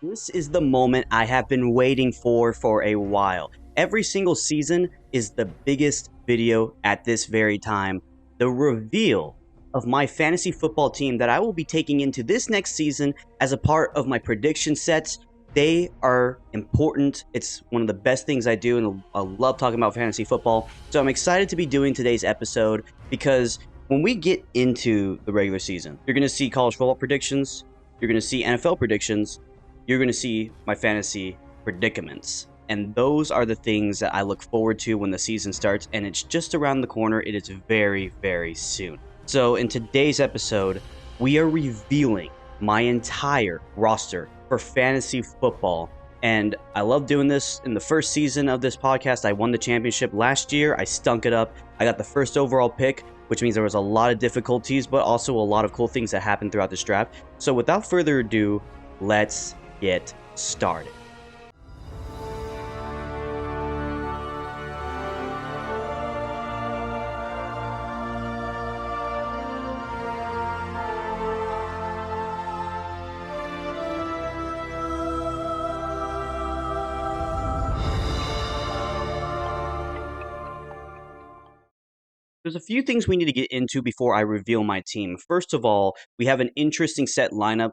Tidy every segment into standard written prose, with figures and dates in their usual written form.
This is the moment I have been waiting for a while. Every single season is the biggest video at this very time. The reveal of my fantasy football team that I will be taking into this next season as a part of my prediction sets. They are important. It's one of the best things I do, and I love talking about fantasy football. So I'm excited to be doing today's episode because when we get into the regular season, you're going to see college football predictions, you're going to see NFL predictions, you're going to see my fantasy predicaments. And those are the things that I look forward to when the season starts, and it's just around the corner. It is very, very soon. So in today's episode, we are revealing my entire roster for fantasy football. And I love doing this. In the first season of this podcast, I won the championship last year. I stunk it up. I got the first overall pick, which means there was a lot of difficulties, but also a lot of cool things that happened throughout this draft. So without further ado, let's get started. There's a few things we need to get into before I reveal my team. First of all, we have an interesting set lineup.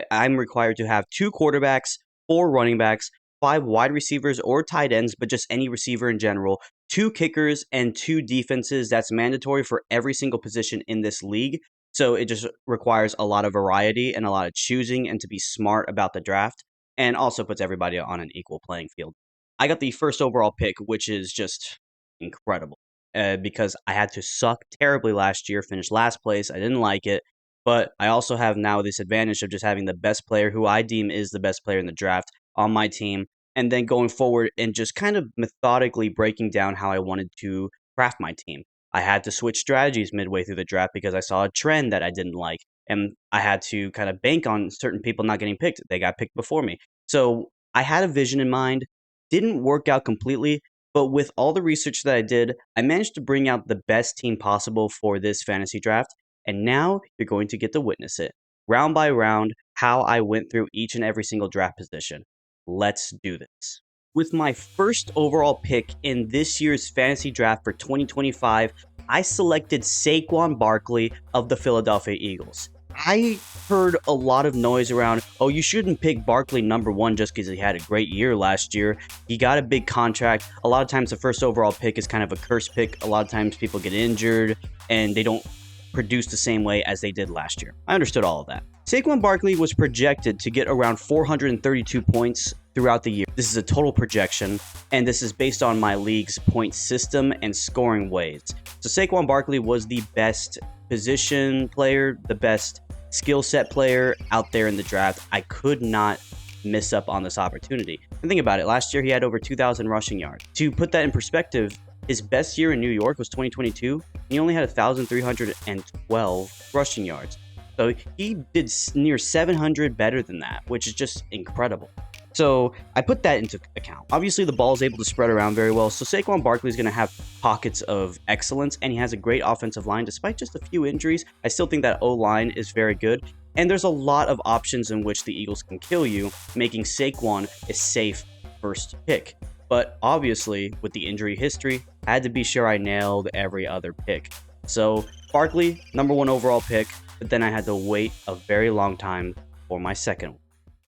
I'm required to have 2 quarterbacks, 4 running backs, 5 wide receivers or tight ends, but just any receiver in general, 2 kickers, and 2 defenses. That's mandatory for every single position in this league. So it just requires a lot of variety and a lot of choosing and to be smart about the draft, and also puts everybody on an equal playing field. I got the first overall pick, which is just incredible. Because I had to suck terribly last year, finished last place. I didn't like it, but I also have now this advantage of just having the best player, who I deem is the best player in the draft, on my team, and then going forward and just kind of methodically breaking down how I wanted to craft my team. I had to switch strategies midway through the draft because I saw a trend that I didn't like, and I had to kind of bank on certain people not getting picked. They got picked before me. So I had a vision in mind. Didn't work out completely, but with all the research that I did, I managed to bring out the best team possible for this fantasy draft. And now you're going to get to witness it, round by round, how I went through each and every single draft position. Let's do this. With my first overall pick in this year's fantasy draft for 2025, I selected Saquon Barkley of the Philadelphia Eagles. I heard a lot of noise around, oh, you shouldn't pick Barkley number 1 just because he had a great year last year. He got a big contract. A lot of times the first overall pick is kind of a curse pick. A lot of times people get injured and they don't produce the same way as they did last year. I understood all of that. Saquon Barkley was projected to get around 432 points throughout the year. This is a total projection, and this is based on my league's point system and scoring ways. So Saquon Barkley was the best position player, the best skill set player out there in the draft. I could not miss up on this opportunity. And think about it, last year he had over 2,000 rushing yards. To put that in perspective, his best year in New York was 2022. He only had 1,312 rushing yards. So he did near 700 better than that, which is just incredible. So I put that into account. Obviously, the ball is able to spread around very well, so Saquon Barkley is going to have pockets of excellence, and he has a great offensive line. Despite just a few injuries, I still think that O-line is very good, and there's a lot of options in which the Eagles can kill you, making Saquon a safe first pick. But obviously, with the injury history, I had to be sure I nailed every other pick. So Barkley, number 1 overall pick, but then I had to wait a very long time for my second one.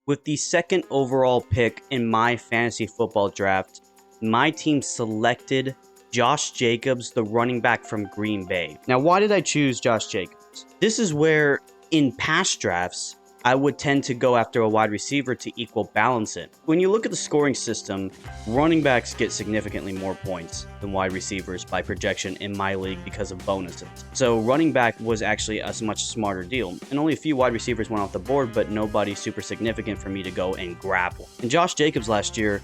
With the second overall pick in my fantasy football draft, my team selected Josh Jacobs, the running back from Green Bay. Now, why did I choose Josh Jacobs? This is where, in past drafts, I would tend to go after a wide receiver to equal balance it. When you look at the scoring system, running backs get significantly more points than wide receivers by projection in my league because of bonuses. So running back was actually a much smarter deal. And only a few wide receivers went off the board, but nobody super significant for me to go and grab one. And Josh Jacobs last year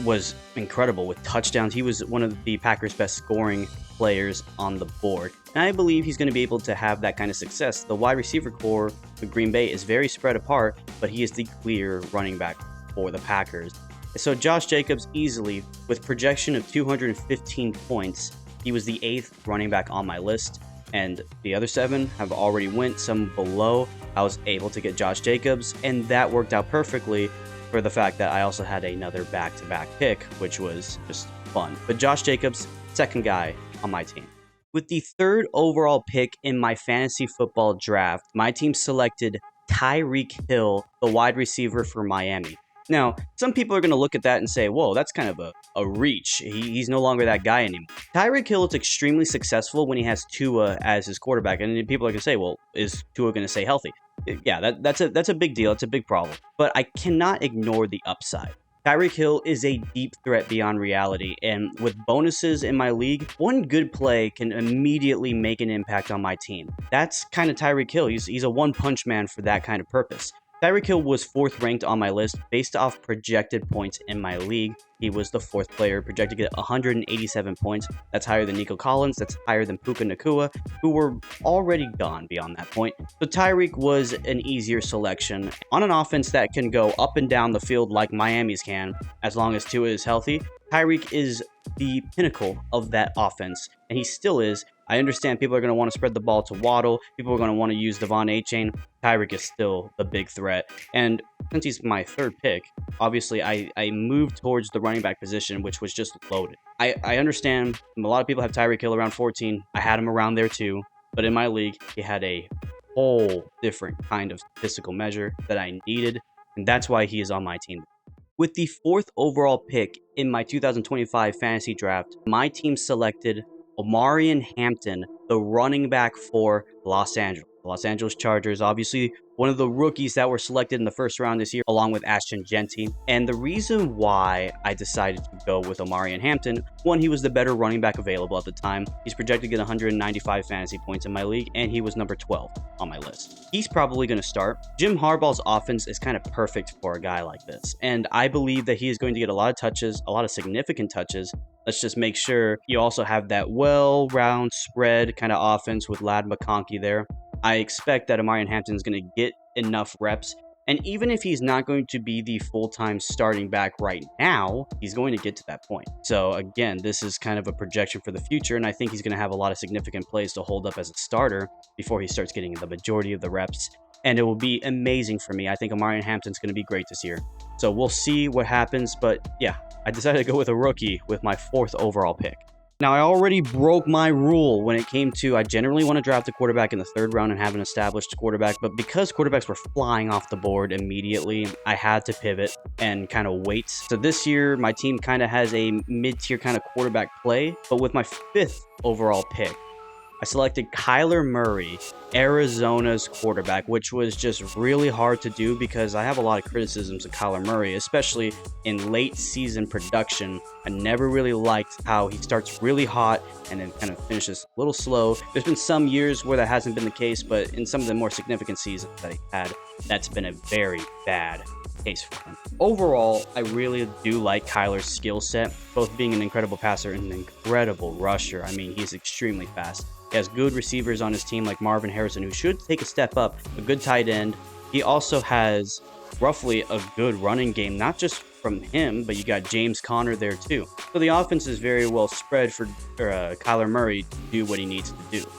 was incredible with touchdowns. He was one of the Packers' best scoring players on the board. And I believe he's going to be able to have that kind of success. The wide receiver core of Green Bay is very spread apart, but he is the clear running back for the Packers. So Josh Jacobs easily, with projection of 215 points, he was the 8th running back on my list. And the other 7 have already went, some below. I was able to get Josh Jacobs, and that worked out perfectly for the fact that I also had another back-to-back pick, which was just fun. But Josh Jacobs, second guy on my team. With the third overall pick in my fantasy football draft, my team selected Tyreek Hill, the wide receiver for Miami. Now, some people are going to look at that and say, whoa, that's kind of a reach. He's no longer that guy anymore. Tyreek Hill is extremely successful when he has Tua as his quarterback. And people are going to say, well, is Tua going to stay healthy? Yeah, that's a big deal. It's a big problem. But I cannot ignore the upside. Tyreek Hill is a deep threat beyond reality, and with bonuses in my league, one good play can immediately make an impact on my team. That's kind of Tyreek Hill. He's a one-punch man for that kind of purpose. Tyreek Hill was 4th ranked on my list based off projected points in my league. He was the 4th player, projected to get 187 points. That's higher than Nico Collins. That's higher than Puka Nacua, who were already gone beyond that point. So Tyreek was an easier selection. On an offense that can go up and down the field like Miami's can, as long as Tua is healthy, Tyreek is the pinnacle of that offense, and he still is. I understand people are going to want to spread the ball to Waddle. People are going to want to use Devon Achane. Tyreek is still the big threat. And since he's my 3rd pick, obviously I moved towards the running back position, which was just loaded. I understand a lot of people have Tyreek Hill around 14. I had him around there too. But in my league, he had a whole different kind of statistical measure that I needed. And that's why he is on my team. With the 4th overall pick in my 2025 fantasy draft, my team selected Omarion Hampton, the running back for Los Angeles. The Los Angeles Chargers, obviously one of the rookies that were selected in the 1st round this year, along with Ashton Genty. And the reason why I decided to go with Omarion Hampton, one, he was the better running back available at the time. He's projected to get 195 fantasy points in my league, and he was number 12 on my list. He's probably going to start. Jim Harbaugh's offense is kind of perfect for a guy like this, and I believe that he is going to get a lot of touches, a lot of significant touches. Let's just make sure you also have that well-round spread kind of offense with Ladd McConkey there. I expect that Omarion Hampton is going to get enough reps, and even if he's not going to be the full-time starting back right now, he's going to get to that point. So again, this is kind of a projection for the future, and I think he's going to have a lot of significant plays to hold up as a starter before he starts getting the majority of the reps, and it will be amazing for me. I think Omarion Hampton's going to be great this year. So we'll see what happens, but yeah, I decided to go with a rookie with my 4th overall pick. Now, I already broke my rule when it came to I generally want to draft a quarterback in the 3rd round and have an established quarterback, but because quarterbacks were flying off the board immediately, I had to pivot and kind of wait. So this year, my team kind of has a mid-tier kind of quarterback play, but with my 5th overall pick, I selected Kyler Murray, Arizona's quarterback, which was just really hard to do because I have a lot of criticisms of Kyler Murray, especially in late season production. I never really liked how he starts really hot and then kind of finishes a little slow. There's been some years where that hasn't been the case, but in some of the more significant seasons that he had, that's been a very bad case for him. Overall, I really do like Kyler's skill set, both being an incredible passer and an incredible rusher. I mean, he's extremely fast. He has good receivers on his team like Marvin Harrison, who should take a step up, a good tight end. He also has roughly a good running game, not just from him, but you got James Conner there too. So the offense is very well spread for Kyler Murray to do what he needs to do.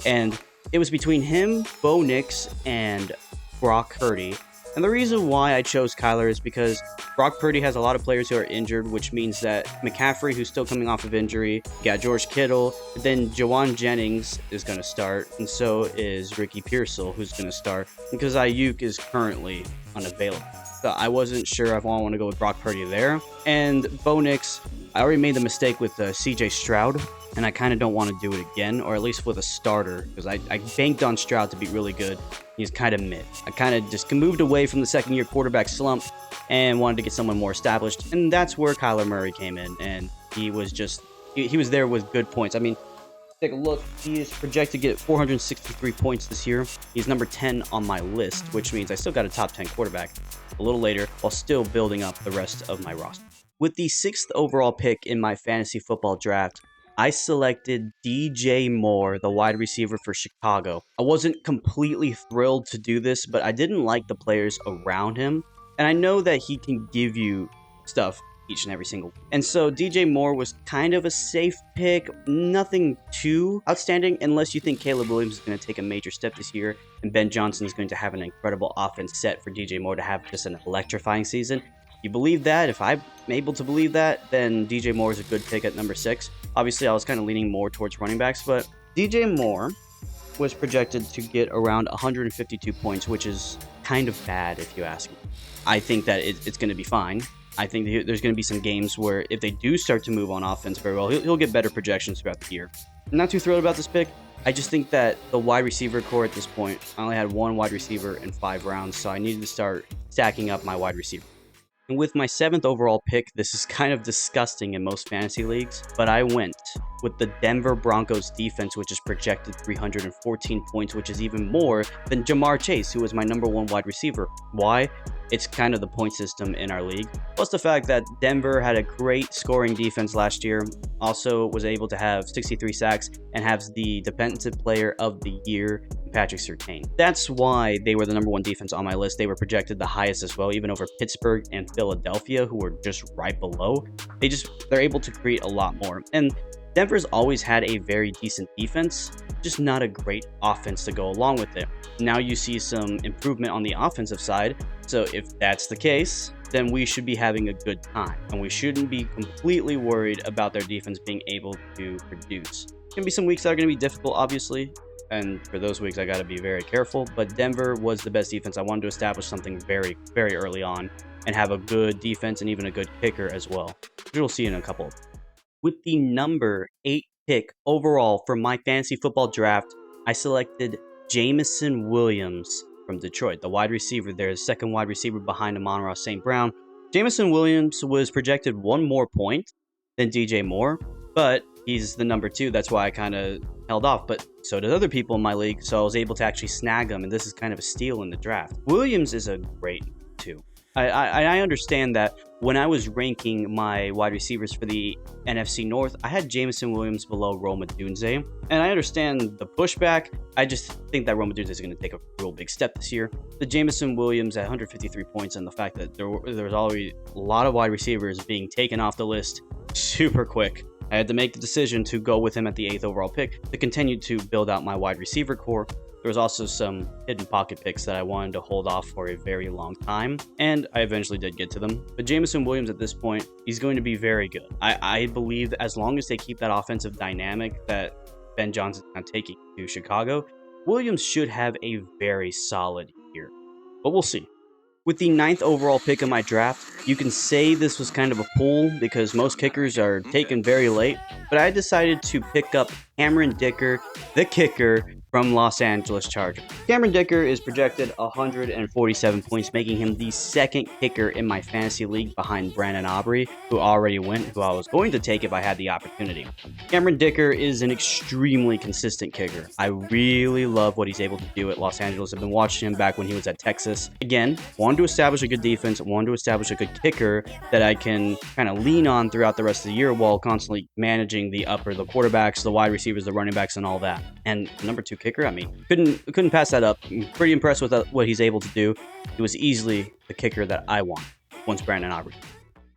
And it was between him, Bo Nix, and Brock Purdy. And the reason why I chose Kyler is because Brock Purdy has a lot of players who are injured, which means that McCaffrey, who's still coming off of injury, you got George Kittle, but then Jawan Jennings is going to start, and so is Ricky Pearsall, who's going to start, because Ayuk is currently unavailable. So I wasn't sure if I want to go with Brock Purdy there. And Bo Nix, I already made the mistake with CJ Stroud, and I kind of don't want to do it again, or at least with a starter, because I banked on Stroud to be really good. He's kind of mid. I kind of just moved away from the second-year quarterback slump and wanted to get someone more established, and that's where Kyler Murray came in, and he was just he was there with good points. I mean, take a look. He is projected to get 463 points this year. He's number 10 on my list, which means I still got a top 10 quarterback a little later while still building up the rest of my roster. With the 6th overall pick in my fantasy football draft, I selected DJ Moore, the wide receiver for Chicago. I wasn't completely thrilled to do this, but I didn't like the players around him, and I know that he can give you stuff each and every single week. And so DJ Moore was kind of a safe pick, nothing too outstanding unless you think Caleb Williams is going to take a major step this year and Ben Johnson is going to have an incredible offense set for DJ Moore to have just an electrifying season. you believe that, if I'm able to believe that, then DJ Moore is a good pick at number 6. Obviously, I was kind of leaning more towards running backs, but DJ Moore was projected to get around 152 points, which is kind of bad if you ask me. I think that it's going to be fine. I think there's going to be some games where if they do start to move on offense very well, he'll get better projections throughout the year. I'm not too thrilled about this pick. I just think that the wide receiver core at this point, I only had 1 wide receiver in 5 rounds, so I needed to start stacking up my wide receiver. And with my 7th overall pick, this is kind of disgusting in most fantasy leagues, but I went with the Denver Broncos defense, which is projected 314 points, which is even more than Jamar Chase, who was my number 1 wide receiver. Why? It's kind of the point system in our league. Plus the fact that Denver had a great scoring defense last year, also was able to have 63 sacks and has the defensive player of the year, Patrick Surtain. That's why they were the number 1 defense on my list. They were projected the highest as well, even over Pittsburgh and Philadelphia, who were just right below. They're able to create a lot more. And Denver's always had a very decent defense, just not a great offense to go along with it. Now you see some improvement on the offensive side, so if that's the case, then we should be having a good time, and we shouldn't be completely worried about their defense being able to produce. There's going to be some weeks that are going to be difficult, obviously, and for those weeks I got to be very careful, but Denver was the best defense. I wanted to establish something very, very early on and have a good defense and even a good kicker as well, which we'll see in a couple. With the number 8 pick overall for my fantasy football draft, I selected Jameson Williams from Detroit, the wide receiver there, the second wide receiver behind Amon-Ra St. Brown. Jameson Williams was projected 1 more point than DJ Moore, but he's the number 2. That's why I kind of held off, but so did other people in my league, so I was able to actually snag him, and this is kind of a steal in the draft. Williams is a great 2. I understand that when I was ranking my wide receivers for the NFC North, I had Jameson Williams below Rome Odunze, and I understand the pushback. I just think that Rome Odunze is going to take a real big step this year. The Jameson Williams at 153 points, and the fact that there was already a lot of wide receivers being taken off the list super quick. I had to make the decision to go with him at the 8th overall pick to continue to build out my wide receiver core. There was also some hidden pocket picks that I wanted to hold off for a very long time, and I eventually did get to them. But Jameson Williams at this point, he's going to be very good. I believe that as long as they keep that offensive dynamic that Ben Johnson's now taking to Chicago, Williams should have a very solid year. But we'll see. With the 9th overall pick of my draft, you can say this was kind of a pull because most kickers are taken very late, but I decided to pick up Cameron Dicker, the kicker, from Los Angeles Chargers. Cameron Dicker is projected 147 points, making him the 2nd kicker in my fantasy league behind Brandon Aubrey, who already went, who I was going to take if I had the opportunity. Cameron Dicker is an extremely consistent kicker. I really love what he's able to do at Los Angeles. I've been watching him back when he was at Texas. Again, wanted to establish a good defense, wanted to establish a good kicker that I can kind of lean on throughout the rest of the year while constantly managing the quarterbacks, the wide receivers, the running backs, and all that. And number 2 kicker, I mean, couldn't pass that up. I'm pretty impressed with what he's able to do. It was easily the kicker that I want once Brandon Aubrey.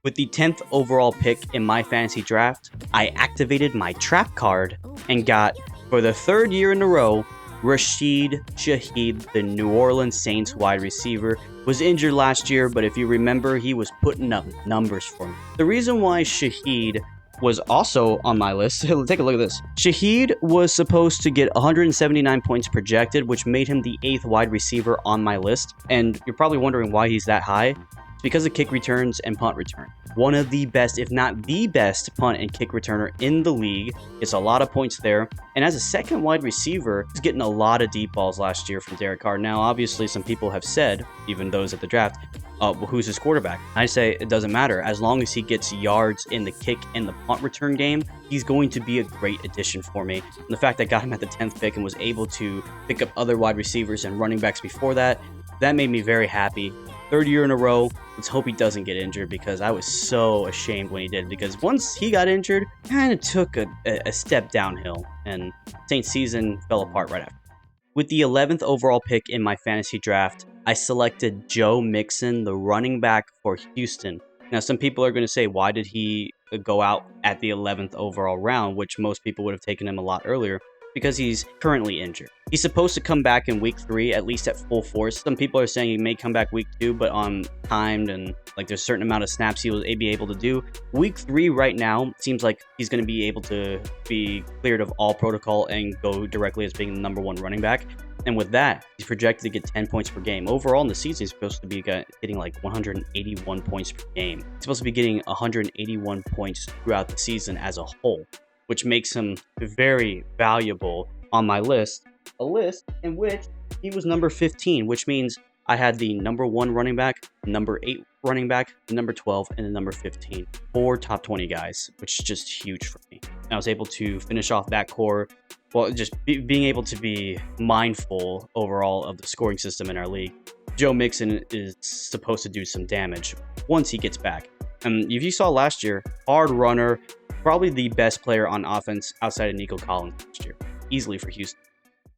With the 10th overall pick in my fantasy draft, I activated my trap card and got, for the 3rd year in a row, Rashid Shaheed, the New Orleans Saints wide receiver. Was injured last year, but if you remember, he was putting up numbers for me. The reason why Shaheed was also on my list. Take a look at this. Shaheed was supposed to get 179 points projected, which made him the 8th wide receiver on my list. And you're probably wondering why he's that high. It's because of kick returns and punt return. One of the best, if not the best, punt and kick returner in the league. It's a lot of points there. And as a 2nd wide receiver, he's getting a lot of deep balls last year from Derek Carr. Now, obviously, some people have said, even those at the draft, well, who's his quarterback? I say it doesn't matter. As long as he gets yards in the kick and the punt return game, he's going to be a great addition for me. And the fact that I got him at the 10th pick and was able to pick up other wide receivers and running backs before that, that made me very happy. 3rd year in a row. Let's hope he doesn't get injured because I was so ashamed when he did. Because once he got injured, kind of took a step downhill, and Saints season fell apart right after. With the 11th overall pick in my fantasy draft, I selected Joe Mixon, the running back for Houston. Now, some people are going to say, why did he go out at the 11th overall round, which most people would have taken him a lot earlier? because he's currently injured. He's supposed to come back in week 3, at least at full force. Some people are saying he may come back week 2, but on timed and like there's a certain amount of snaps he will be able to do. Week 3 right now seems like he's going to be able to be cleared of all protocol and go directly as being the number 1 running back. And with that, he's projected to get 10 points per game. Overall in the season, he's supposed to be getting like 181 points per game. He's supposed to be getting 181 points throughout the season as a whole, which makes him very valuable on my list. A list in which he was number 15, which means I had the number 1 running back, number 8 running back, the number 12, and the number 15. 4 top 20 guys, which is just huge for me. And I was able to finish off that core. Well, just being able to be mindful overall of the scoring system in our league. Joe Mixon is supposed to do some damage once he gets back. And if you saw last year, hard runner, probably the best player on offense outside of Nico Collins last year, easily for Houston.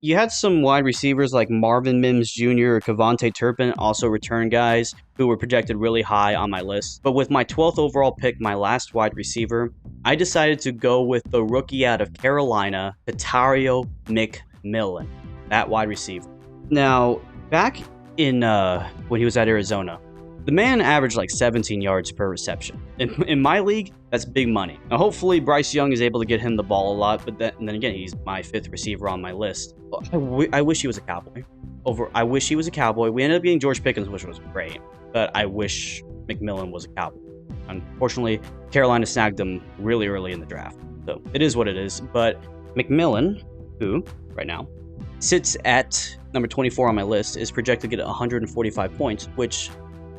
You had some wide receivers like Marvin Mims Jr. or Kevontae Turpin, also return guys who were projected really high on my list. But with my 12th overall pick, my last wide receiver, I decided to go with the rookie out of Carolina, Tatario McMillan, that wide receiver. Now, back in when he was at Arizona, the man averaged like 17 yards per reception. In my league, that's big money. Now, hopefully, Bryce Young is able to get him the ball a lot, but then again, he's my 5th receiver on my list. I wish he was a Cowboy. I wish he was a Cowboy. We ended up getting George Pickens, which was great, but I wish McMillan was a Cowboy. Unfortunately, Carolina snagged him really early in the draft, so it is what it is. But McMillan, who right now sits at number 24 on my list, is projected to get 145 points, which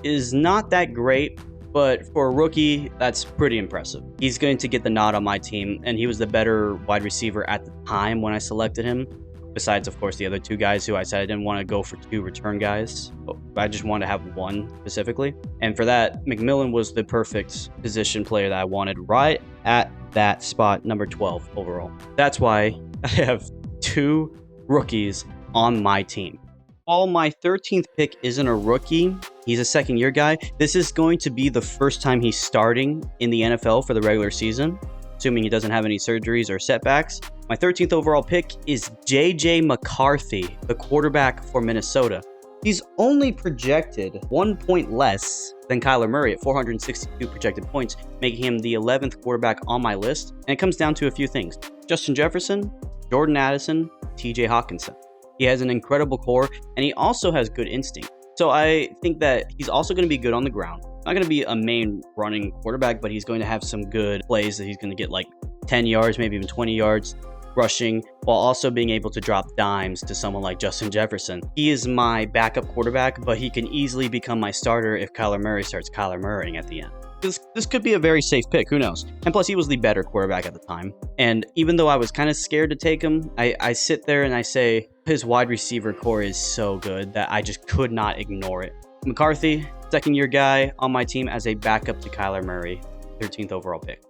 is not that great, but for a rookie, that's pretty impressive. He's going to get the nod on my team, and he was the better wide receiver at the time when I selected him, besides, of course, the other 2 guys who I said I didn't want to go for 2 return guys. I just wanted to have 1 specifically. And for that, McMillan was the perfect position player that I wanted right at that spot, number 12 overall. That's why I have 2 rookies on my team. While my 13th pick isn't a rookie, he's a second-year guy. This is going to be the first time he's starting in the NFL for the regular season, assuming he doesn't have any surgeries or setbacks. My 13th overall pick is J.J. McCarthy, the quarterback for Minnesota. He's only projected 1 point less than Kyler Murray at 462 projected points, making him the 11th quarterback on my list. And it comes down to a few things: Justin Jefferson, Jordan Addison, T.J. Hawkinson. He has an incredible core, and he also has good instinct. So I think that he's also going to be good on the ground. Not going to be a main running quarterback, but he's going to have some good plays that he's going to get like 10 yards, maybe even 20 yards rushing, while also being able to drop dimes to someone like Justin Jefferson. He is my backup quarterback, but he can easily become my starter if Kyler Murray starts Kyler Murraying at the end. This could be a very safe pick, who knows? And plus, he was the better quarterback at the time. And even though I was kind of scared to take him, I sit there and I say, his wide receiver core is so good that I just could not ignore it. McCarthy, second-year guy on my team as a backup to Kyler Murray, 13th overall pick.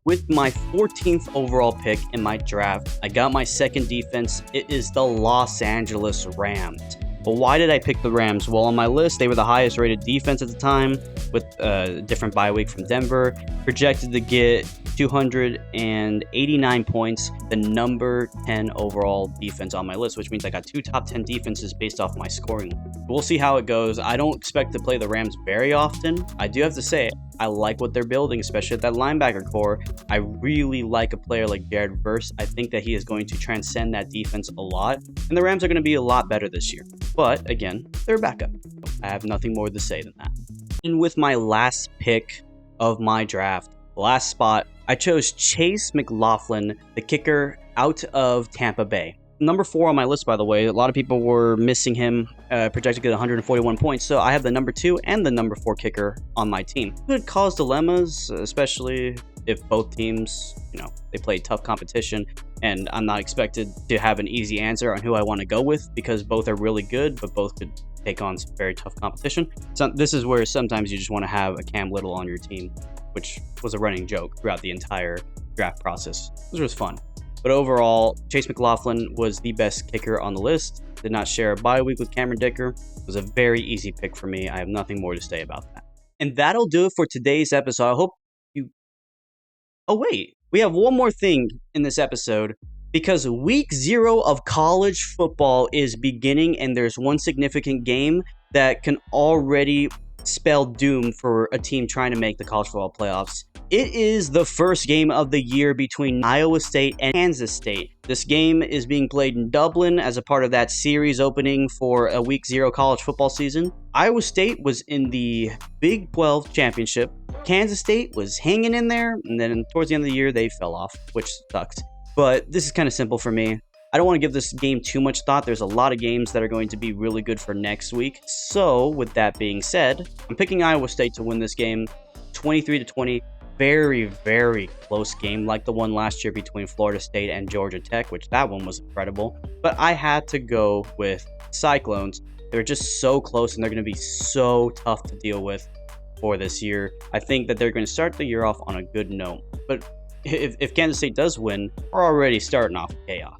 With my 14th overall pick in my draft, I got my second defense. It is the Los Angeles Rams. Well, why did I pick the Rams? Well, on my list, they were the highest rated defense at the time, with a different bye week from Denver. Projected to get 289 points, the number 10 overall defense on my list, which means I got 2 top 10 defenses based off my scoring. We'll see how it goes. I don't expect to play the Rams very often. I do have to say, I like what they're building, especially at that linebacker core. I really like a player like Jared Verse. I think that he is going to transcend that defense a lot, and the Rams are going to be a lot better this year. But again, they're backup. I have nothing more to say than that. And with my last pick of my draft, last spot, I chose Chase McLaughlin, the kicker out of Tampa Bay. Number 4 on my list, by the way. A lot of people were missing him, projected to get 141 points. So I have the number 2 and the number 4 kicker on my team. It could cause dilemmas, especially if both teams, they play tough competition. And I'm not expected to have an easy answer on who I want to go with because both are really good, but both could take on some very tough competition. So this is where sometimes you just want to have a Cam Little on your team, which was a running joke throughout the entire draft process. This was fun. But overall, Chase McLaughlin was the best kicker on the list. Did not share a bye week with Cameron Dicker. It was a very easy pick for me. I have nothing more to say about that. And that'll do it for today's episode. I hope you... Oh, wait. We have one more thing in this episode. Because week 0 of college football is beginning, and there's one significant game that can already spell doom for a team trying to make the college football playoffs. It is the first game of the year between Iowa State and Kansas State. This game is being played in Dublin as a part of that series opening for a week 0 college football season. Iowa State was in the Big 12 championship. Kansas State was hanging in there, and then towards the end of the year, they fell off, which sucked. But this is kind of simple for me. I don't want to give this game too much thought. There's a lot of games that are going to be really good for next week. So, with that being said, I'm picking Iowa State to win this game 23-20. Very, very close game, like the one last year between Florida State and Georgia Tech, which that one was incredible. But I had to go with Cyclones. They're just so close, and they're going to be so tough to deal with for this year. I think that they're going to start the year off on a good note. But if Kansas State does win, we're already starting off chaos.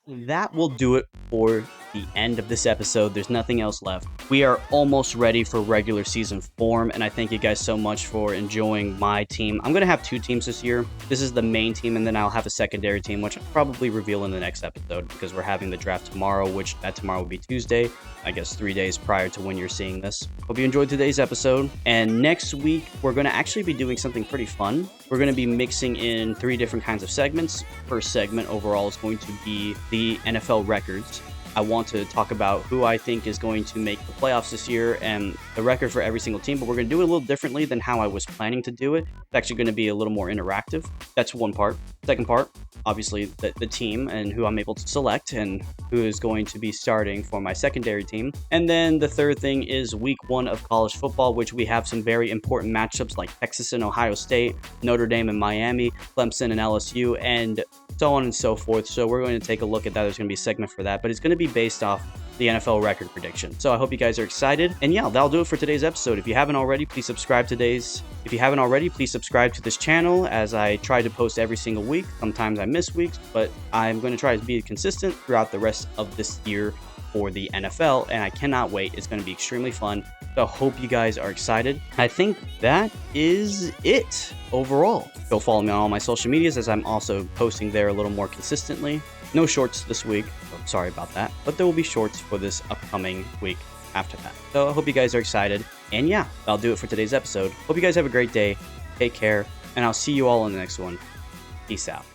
That will do it for the end of this episode. There's nothing else left. We are almost ready for regular season form, and I thank you guys so much for enjoying my team. I'm going to have 2 teams this year. This is the main team, and then I'll have a secondary team, which I'll probably reveal in the next episode because we're having the draft tomorrow, which that tomorrow will be Tuesday, I guess 3 days prior to when you're seeing this. Hope you enjoyed today's episode, and next week we're going to actually be doing something pretty fun. We're going to be mixing in 3 different kinds of segments. First segment overall is going to be the NFL records. I want to talk about who I think is going to make the playoffs this year and the record for every single team, but we're going to do it a little differently than how I was planning to do it. It's actually going to be a little more interactive. That's one part. Second part, obviously the team and who I'm able to select and who is going to be starting for my secondary team. And then the third thing is week 1 of college football, which we have some very important matchups like Texas and Ohio State, Notre Dame and Miami, Clemson and LSU, and so on and so forth. So we're going to take a look at that. There's going to be a segment for that, but it's going to be based off the NFL record prediction. So I hope you guys are excited. And yeah, that'll do it for today's episode. If you haven't already, please subscribe to this channel as I try to post every single week. Sometimes I miss weeks, but I'm going to try to be consistent throughout the rest of this year for the NFL, and I cannot wait. It's going to be extremely fun. So I hope you guys are excited. I think that is it overall. Go follow me on all my social medias as I'm also posting there a little more consistently. No shorts this week. Oh, sorry about that. But there will be shorts for this upcoming week after that. So I hope you guys are excited. And yeah, that'll do it for today's episode. Hope you guys have a great day. Take care. And I'll see you all in the next one. Peace out.